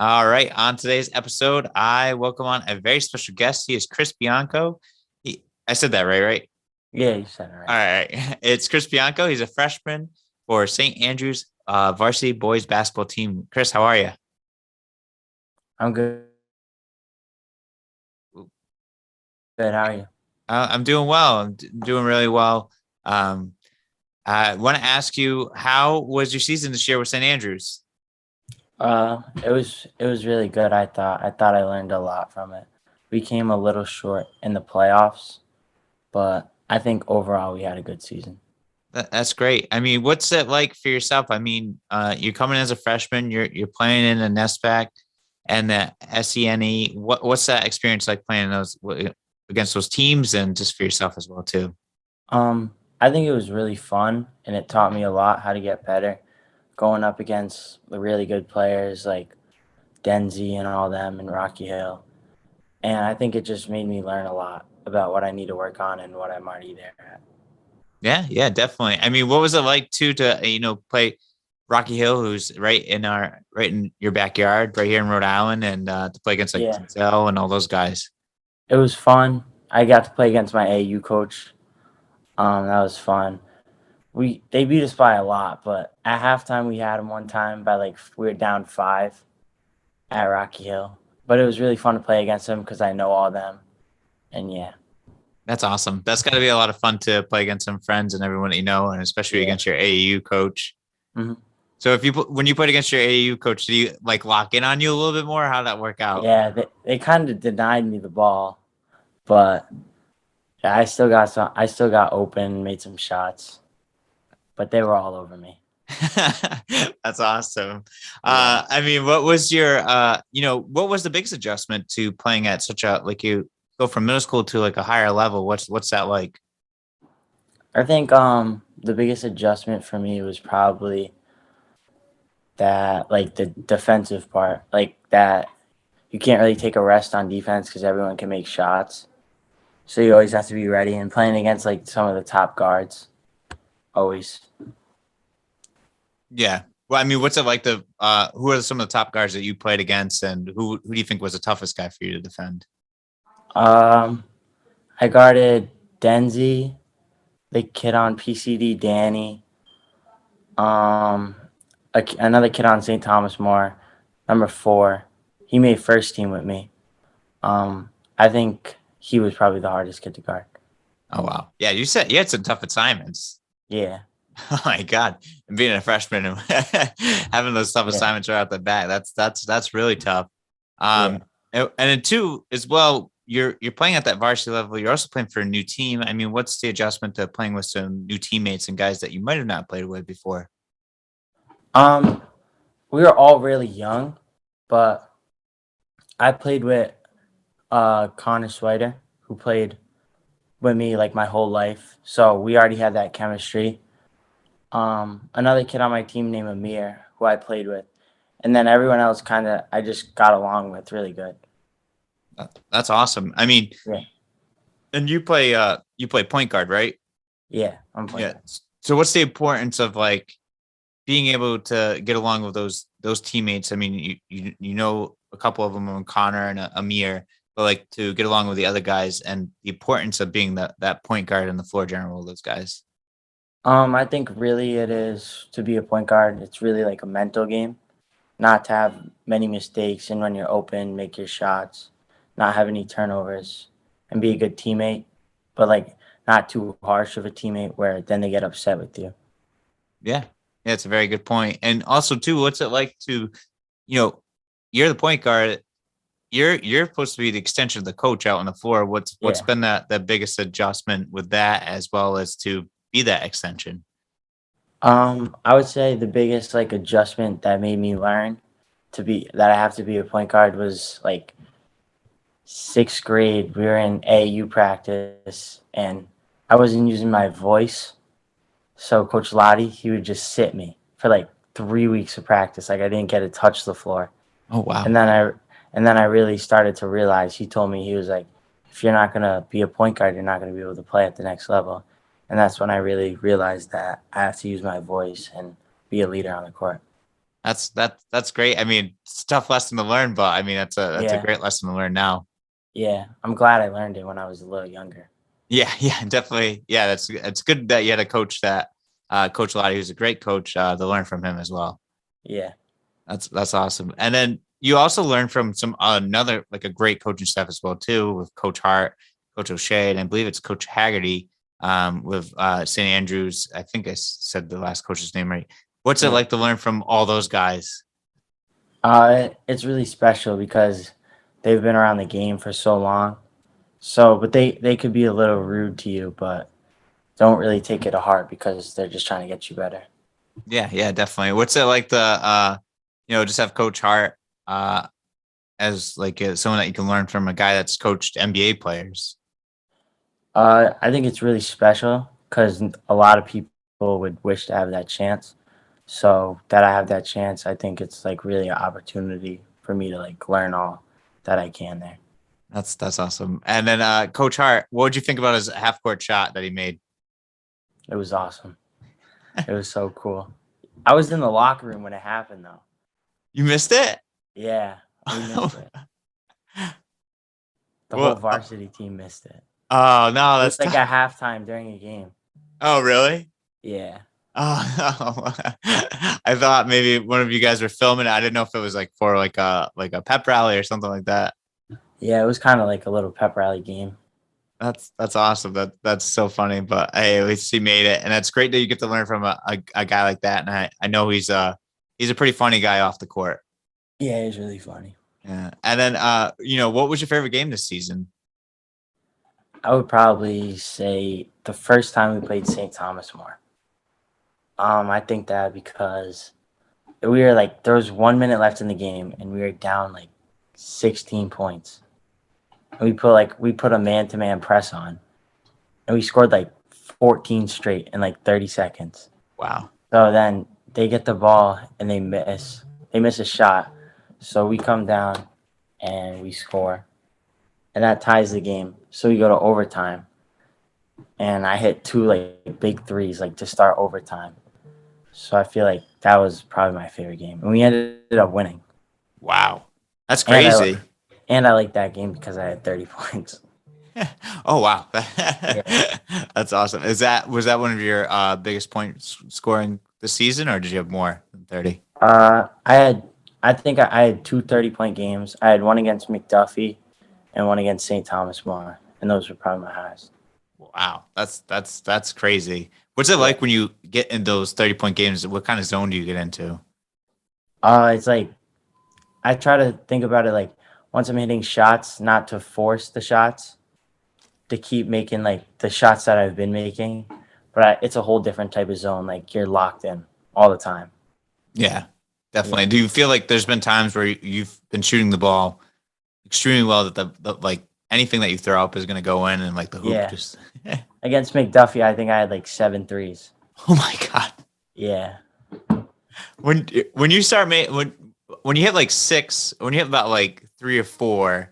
All right. On today's episode, I welcome on a very special guest. He is Chris Bianco. I said that right? Yeah, you said it right. All right. It's Chris Bianco. He's a freshman for St. Andrews varsity boys basketball team. Chris, how are you? I'm good. Good. How are you? I'm doing well. Doing really well. Um, I want to ask you, how was your season this year with St. Andrews? It was really good. I thought I learned a lot from it. We came a little short in the playoffs, but I think overall we had a good season. That's great. I mean, what's it like for yourself? I mean, you're coming as a freshman. You're playing in the NESPAC and the SENE. What's that experience like playing those against those teams and just for yourself as well too? I think it was really fun, and it taught me a lot how to get better. Going up against the really good players like Denzi and all them and Rocky Hill, and I think it just made me learn a lot about what I need to work on and what I'm already there at. Yeah, definitely. I mean, what was it like too to play Rocky Hill, who's right in your backyard, right here in Rhode Island, and to play against like Yeah, Denzel and all those guys? it was fun. I got to play against my AU coach. That was fun. They beat us by a lot, but at halftime we had them one time by like we were down 5 at Rocky Hill. But it was really fun to play against them because I know all them, and yeah, That's awesome. That's got to be a lot of fun to play against some friends and everyone that you know, and especially yeah, against your AAU coach. hmm So when you played against your AAU coach, did he like lock in on you a little bit more? How did that work out? yeah. They kind of denied me the ball, but yeah, I still got open, made some shots, but they were all over me. That's awesome. Yeah. I mean, what was your what was the biggest adjustment to playing at such a like you go from middle school to like a higher level? What's that like? I think the biggest adjustment for me was probably that like the defensive part, like that you can't really take a rest on defense because everyone can make shots. So you always have to be ready and playing against like some of the top guards. Always. Yeah. Well, I mean, what's it like the who are some of the top guards that you played against and who do you think was the toughest guy for you to defend? Um, I guarded Denzi, the kid on PCD, Danny. Um, another kid on St. Thomas More, number 4. He made first team with me. I think he was probably the hardest kid to guard. Oh wow. Yeah, you said you had some tough assignments. Yeah, Oh my God. And being a freshman and having those tough yeah, assignments right out the bat, that's really tough. yeah. And then two as well, you're playing at that varsity level. You're also playing for a new team. I mean, what's the adjustment to playing with some new teammates and guys that you might have not played with before? Um, we were all really young, but I played with Connor Swider, who played with me like my whole life. So we already had that chemistry. Another kid on my team named Amir, who I played with, and then everyone else kind of I just got along with really good. That's awesome. I mean, Yeah, and you play point guard, right? yeah, I'm playing Yeah. good. So what's the importance of like being able to get along with those teammates? I mean, you know a couple of them, Connor and Amir, but like to get along with the other guys and the importance of being that point guard and the floor general of those guys. I think really it is to be a point guard. It's really like a mental game, not to have many mistakes and when you're open, make your shots, not have any turnovers, and be a good teammate, but like not too harsh of a teammate where then they get upset with you. Yeah, yeah, it's a very good point. And also too, what's it like to, you know, you're the point guard. You're supposed to be the extension of the coach out on the floor. What's Yeah. been the biggest adjustment with that as well as to be that extension? I would say the biggest like adjustment that made me learn to be that I have to be a point guard was like 6th grade. We were in AAU practice and I wasn't using my voice. So Coach Lottie, he would just sit me for like 3 weeks of practice. Like I didn't get to touch the floor. Oh wow. And then I really started to realize he told me he was like, if you're not gonna be a point guard, you're not gonna be able to play at the next level. And that's when I really realized that I have to use my voice and be a leader on the court. That's great. I mean, it's a tough lesson to learn, but I mean, that's a Yeah, great lesson to learn now. yeah. I'm glad I learned it when I was a little younger. Yeah, yeah, definitely. Yeah, that's it's good that you had a coach that Coach Lottie, who's a great coach, to learn from him as well. Yeah, That's awesome. And then you also learn from some another like a great coaching staff as well too, with Coach Hart, Coach O'Shea, and I believe it's Coach Haggerty with St. Andrews. I think I said the last coach's name right. What's it yeah. like to learn from all those guys? It's really special because they've been around the game for so long. So, but they could be a little rude to you, but don't really take it to heart because they're just trying to get you better. Yeah, yeah, definitely. What's it like to just have Coach Hart as like someone that you can learn from, a guy that's coached NBA players? I think it's really special because a lot of people would wish to have that chance. So that I have that chance, I think it's like really an opportunity for me to like learn all that I can there. That's awesome. And then Coach Hart, what would you think about his half court shot that he made? It was awesome. It was so cool. I was in the locker room when it happened though. You missed it? Yeah, we missed it. The whole Well, varsity team missed it. oh no, It that's was like at halftime during a game. oh really? Yeah. Oh, I thought maybe one of you guys were filming it. I didn't know if it was like for like a pep rally or something like that. Yeah, it was kind of like a little pep rally game. That's awesome. That's so funny. But hey, at least he made it, and it's great that you get to learn from a guy like that. And I know he's a pretty funny guy off the court. Yeah, it was really funny. Yeah. And then what was your favorite game this season? I would probably say the first time we played St. Thomas more. I think that because we were like there was 1 minute left in the game and we were down like 16 points. And we put a man to man press on and we scored like 14 straight in like 30 seconds. Wow. So then they get the ball and they miss. They miss a shot. So we come down and we score. And that ties the game. So we go to overtime. And I hit two like big threes like to start overtime. So I feel like that was probably my favorite game. And we ended up winning. Wow. That's And crazy. I liked that game because I had 30 points. Oh wow. Yeah. That's awesome. Was that one of your biggest points scoring this season, or did you have more than 30? I think I had two 30-point games. I had one against McDuffie and one against St. Thomas More. And those were probably my highest. Wow. That's crazy. What's it like when you get in those 30-point games? What kind of zone do you get into? It's like I try to think about it like once I'm hitting shots, not to force the shots, to keep making like the shots that I've been making. But it's a whole different type of zone. Like you're locked in all the time. Yeah, definitely. Do you feel like there's been times where you've been shooting the ball extremely well that the like anything that you throw up is going to go in, and like the hoop Yeah. just Against McDuffie, I think I had like 7 threes. oh my god. Yeah. When you start when you hit like six, when you hit about like three or four,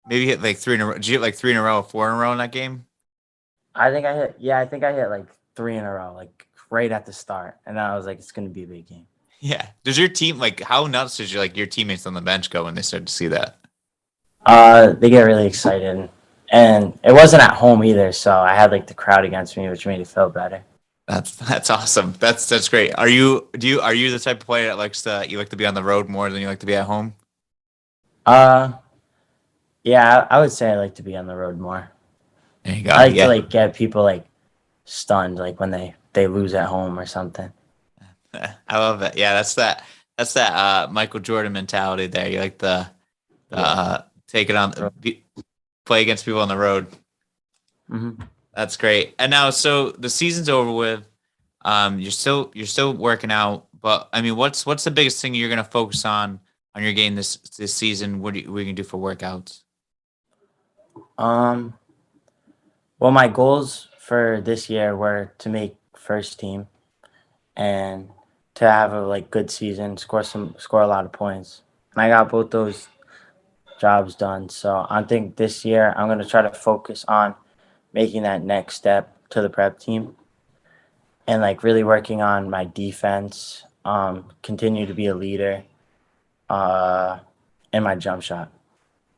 maybe you hit like three in a row. Did you hit like three in a row or four in a row in that game? I think I hit like 3 in a row, like right at the start. And I was like, it's gonna be a big game. Yeah. Does your team like how nuts did your teammates on the bench go when they started to see that? They get really excited. And it wasn't at home either, so I had like the crowd against me, which made it feel better. That's awesome. That's great. Are you the type of player that you like to be on the road more than you like to be at home? Uh yeah, I would say I like to be on the road more. There you go. I like Yeah. to like get people like stunned, like when they lose at home or something. I love it. Yeah, that's that Michael Jordan mentality there. You like take it on play against people on the road. Mm-hmm. That's great. And now so the season's over with. You're still working out, but I mean what's the biggest thing you're gonna focus on your game this season? What are you gonna do for workouts? Um, well, my goals for this year were to make first team and to have a like good season, score a lot of points. And I got both those jobs done. So I think this year I'm gonna try to focus on making that next step to the prep team and like really working on my defense, continue to be a leader in my jump shot.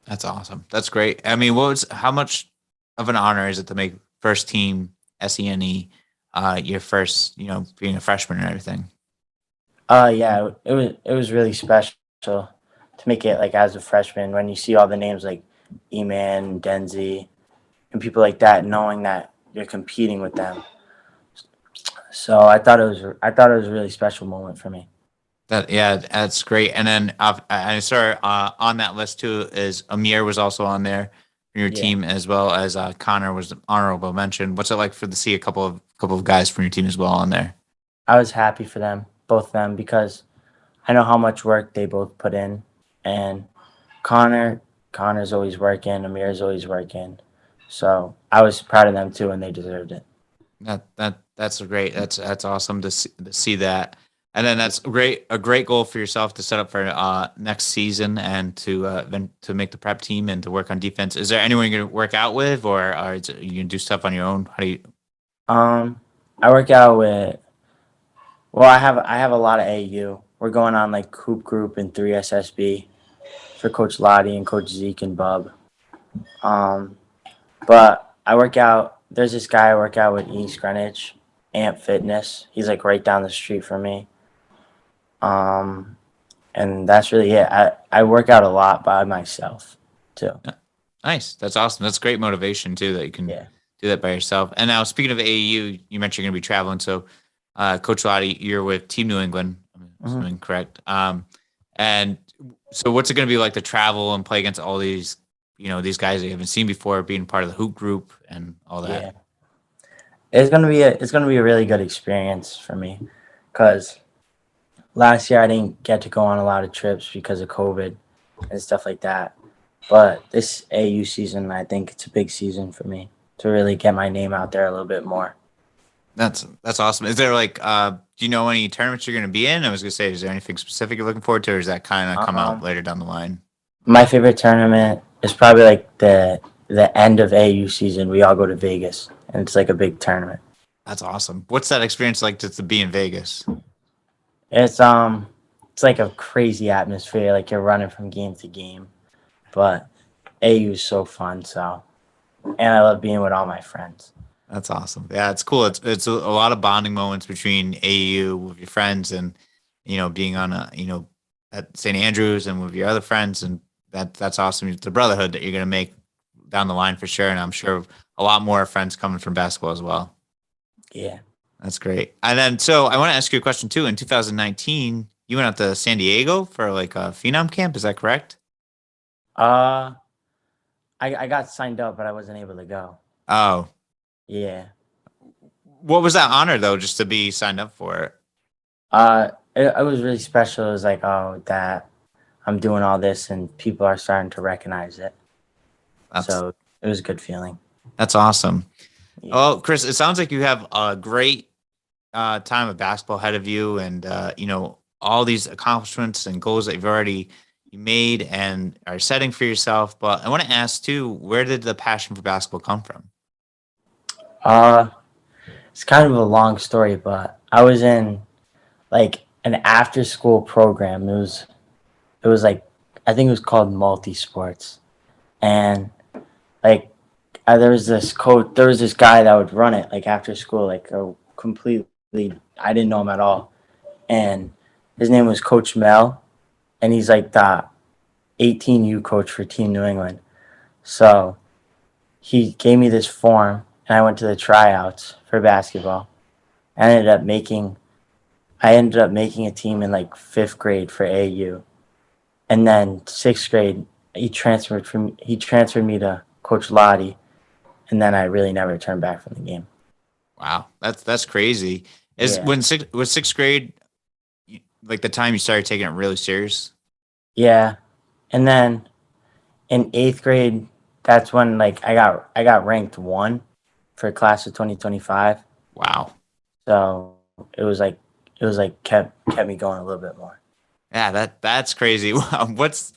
That's awesome. That's great. I mean, how much of an honor is it to make first team SENE, your first, being a freshman and everything? Yeah, it was really special to make it like as a freshman when you see all the names like Eman, Denzi, and people like that, knowing that you're competing with them. So I thought it was a really special moment for me. Yeah, that's great. And then I saw on that list too is Amir was also on there from your Yeah, team as well as Connor was an honorable mention. What's it like to see a couple of guys from your team as well on there? I was happy for them, both of them, because I know how much work they both put in, and Connor Connor's always working, Amir's always working. So I was proud of them too, and they deserved it. That's great. That's awesome to see that. And then that's a great goal for yourself to set up for next season and to then to make the prep team and to work on defense. Is there anyone you're gonna work out with, or you gonna do stuff on your own? How do you? I work out with. Well, I have a lot of AU. We're going on like hoop group and 3SSB for Coach Lottie and Coach Zeke and Bub. Um, but I work out. There's this guy I work out with East Greenwich, Amp Fitness. He's like right down the street from me. Um, and that's really it. I work out a lot by myself too. Nice. That's awesome. That's great motivation too that you can Yeah. do that by yourself. And now speaking of AAU, you mentioned you're going to be traveling. So, Coach Lottie, you're with Team New England. I'm hmm assuming correct. And so what's it going to be like to travel and play against all these guys that you haven't seen before, being part of the hoop group and all Yeah. that? It's gonna be a really good experience for me, because last year I didn't get to go on a lot of trips because of COVID and stuff like that. But this AU season, I think it's a big season for me to really get my name out there a little bit more. That's awesome. Is there like do you know any tournaments you're going to be in? I was going to say, is there anything specific you're looking forward to, or does that kind of come out Um, later down the line? my favorite tournament is probably like the end of AU season. We all go to Vegas, and it's like a big tournament. That's awesome. What's that experience like to be in Vegas? It's it's like a crazy atmosphere. Like you're running from game to game, but AU is so fun. So, and I love being with all my friends. That's awesome. Yeah, it's cool. It's a lot of bonding moments between AU with your friends and being on at St. Andrews and with your other friends, and that's awesome. It's a brotherhood that you're gonna make down the line for sure, and I'm sure a lot more friends coming from basketball as well. Yeah. That's great. And then so I want to ask you a question too. In 2019, you went out to San Diego for like a Phenom camp. Is that correct? Uh, I got signed up, but I wasn't able to go. Oh, Yeah. what was that honor though, just to be signed up for it? It was really special. It was like, oh, that I'm doing all this and people are starting to recognize it. That's So it was a good feeling. that's awesome. Yeah. Oh, Chris, it sounds like you have a great time of basketball ahead of you, and all these accomplishments and goals that you've already made and are setting for yourself. But I want to ask too, where did the passion for basketball come from? Uh, it's kind of a long story, but I was in like an after school program. It was like, I think it was called multi sports, and like there was this guy that would run it like after school, like a completely, I didn't know him at all, and his name was Coach Mel, and he's like the 18U coach for Team New England. So he gave me this form, and I went to the tryouts for basketball. I ended up making I ended up making a team in like fifth grade for AU, and then sixth grade he transferred me to Coach Lottie, and then I really never turned back from the game. Wow, that's crazy. Is Yeah, when sixth grade like the time you started taking it really serious? yeah, and then in eighth grade, that's when like I got ranked one for class of 2025. Wow. So it was like kept me going a little bit more. Yeah, that's crazy. Wow. What's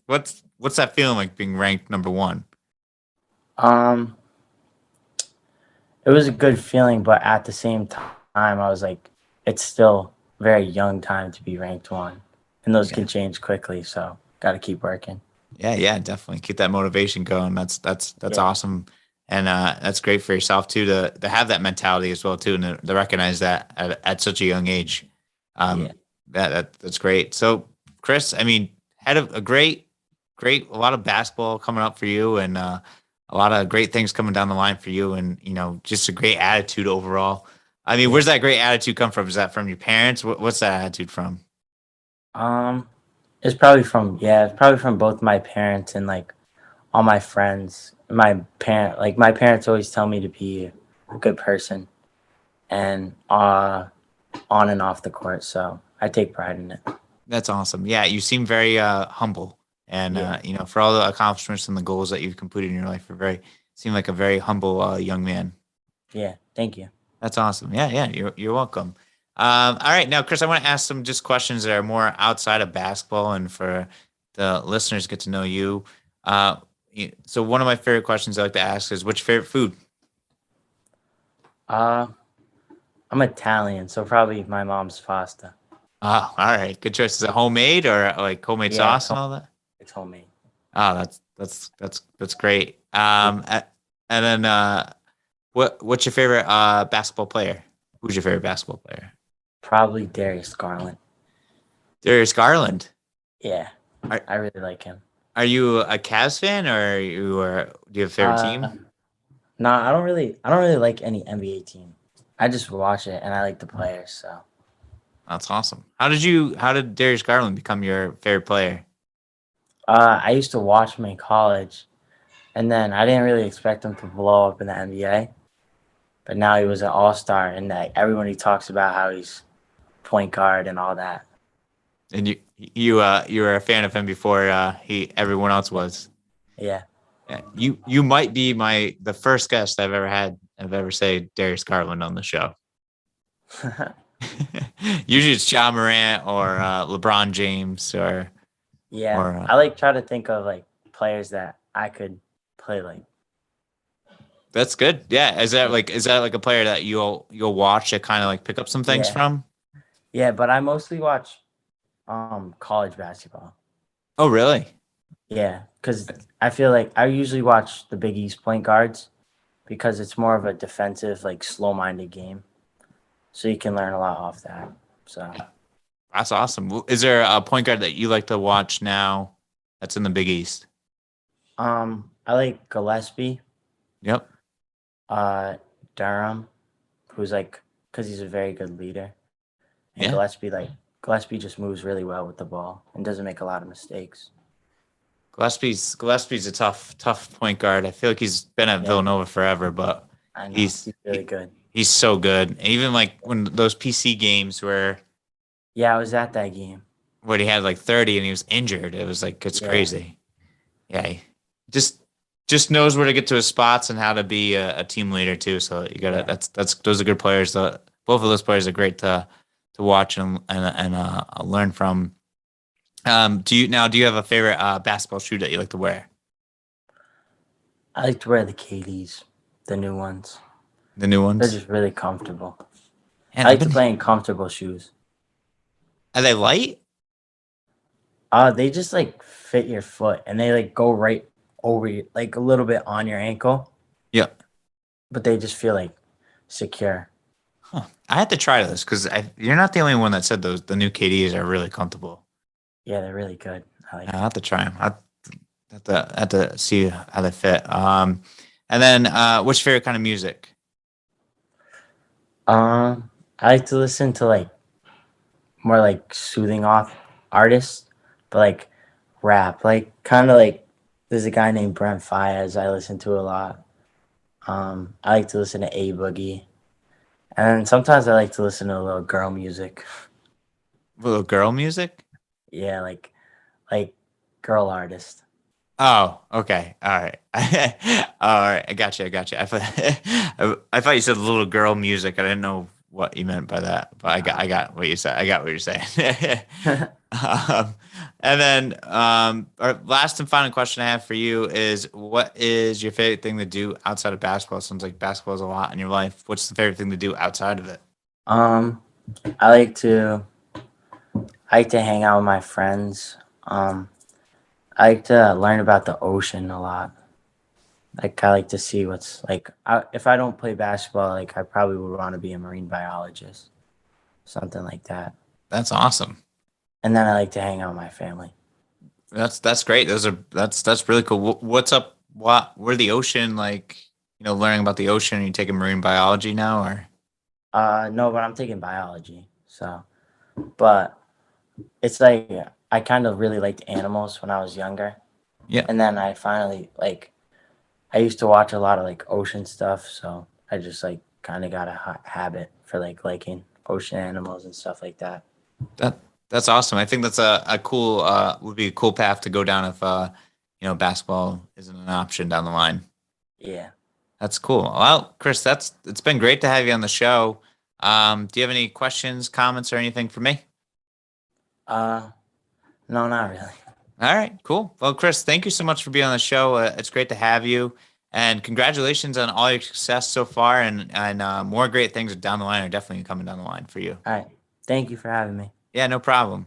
that feeling like being ranked number one? Um, it was a good feeling, but at the same time, I was like, it's still very young time to be ranked one, and those Yeah. can change quickly. So got to keep working. Yeah, definitely keep that motivation going. That's Yeah. awesome, and that's great for yourself too to have that mentality as well too, and to recognize that at such a young age. Yeah. That's great. So, Chris, I mean, had a great a lot of basketball coming up for you, and a lot of great things coming down the line for you, and just a great attitude overall. I mean, Yeah. where's that great attitude come from? Is that from your parents? What's that attitude from? Um, it's probably from both my parents and like all my friends. My parents always tell me to be a good person and on and off the court. So I take pride in it. That's awesome. Yeah, you seem very humble, and Yeah. for all the accomplishments and the goals that you've completed in your life, you're very seem like a very humble young man. Yeah. Thank you. That's awesome. Yeah, you're welcome. All right, now, Chris, I want to ask some just questions that are more outside of basketball, and for the listeners get to know you. So one of my favorite questions I like to ask is, what's your favorite food? Uh, I'm Italian, so probably my mom's pasta. Oh, all right, good choice. Is it homemade or like homemade Yeah, sauce and all that? it's homemade. Oh, that's great. And then what's your favorite basketball player? Who's your favorite basketball player? Probably Darius Garland. Darius Garland. Yeah, Are I really like him. are you a Cavs fan, or do you have a favorite team? No, I don't really like any NBA team. I just watch it and I like the players. So That's awesome. How did Darius Garland become your favorite player? I used to watch him in college, and then I didn't really expect him to blow up in the NBA. But now he was an all star, and like everyone he talks about how he's point guard and all that. And you were a fan of him before he everyone else was. Yeah, Yeah, you might be the first guest I've ever say Darius Garland on the show. Usually it's John Morant or LeBron James yeah. or I like try to think of like players that I could play like. that's good. Yeah, is that like a player that you'll watch to kind of like pick up some things Yeah, from? yeah. But I mostly watch college basketball. Oh, really? Yeah, because I feel like I usually watch the Big East point guards because it's more of a defensive, like slow minded game. So you can learn a lot off that. So That's awesome. Is there a point guard that you like to watch now that's in the Big East? I like Gillespie, Yep. uh Durham, who's like because he's a very good leader. And Yeah. Gillespie just moves really well with the ball and doesn't make a lot of mistakes. Gillespie's a tough point guard. I feel like he's been at Yeah, Villanova forever, but I know. he's He's really good. he's so good. And even like when those PC games Yeah, I was at that game. where he had like 30 and he was injured, it was like it's Yeah. crazy. Yeah, he just knows where to get to his spots and how to be a team leader too. So you gotta Yeah. that's those are good players. Both of those players are great to watch and learn from. Do you have a favorite basketball shoe that you like to wear? I like to wear the KDs, the new ones. The new They're ones? just really comfortable. And I like to play in comfortable shoes. are they light? They just like fit your foot and they like go right over you, like a little bit on your ankle, Yeah. but they just feel like secure. Huh. I had to try those because you're not the only one that said the new KDs are really comfortable. Yeah, they're really good. I like I them. have to try them. I have to see how they fit. And then what's your favorite kind of music? I like to listen to like more like soothing off artists, but like rap, like kind of like there's a guy named Brent Faiyaz I listen to a lot. I like to listen to A Boogie, and sometimes I like to listen to a little girl music. Little girl music? Yeah, like girl artist. Oh, okay. All right. All right. I got you. I thought I thought you said little girl music. I didn't know what you meant by that, but I got what you said. I got what you're saying. um, and then our last and final question I have for you is, what is your favorite thing to do outside of basketball? Sounds like basketball is a lot in your life. What's the favorite thing to do outside of it? um, I like to I like to hang out with my friends. I like to learn about the ocean a lot. Like I like to see what's like. If I don't play basketball, like I probably would want to be a marine biologist, something like that. That's awesome. And then I like to hang out with my family. That's great. That's really cool. What's up? Where the ocean, like, learning about the ocean? Are you taking marine biology now, or? No, but I'm taking biology. So, but it's like I kind of really liked animals when I was younger, Yeah, and then I finally like I used to watch a lot of like ocean stuff, so I just like kind of got a habit for like liking ocean animals and stuff like that. that that's awesome. I think that's a cool would be a cool path to go down if basketball isn't an option down the line. Yeah. That's cool. Well, Chris, it's been great to have you on the show. Do you have any questions, comments, or anything for me? Uh, no, not really. All right, cool. Well, Chris, thank you so much for being on the show. It's great to have you, and congratulations on all your success so far. And more great things down the line are definitely coming down the line for you. All right. Thank you for having me. Yeah, no problem.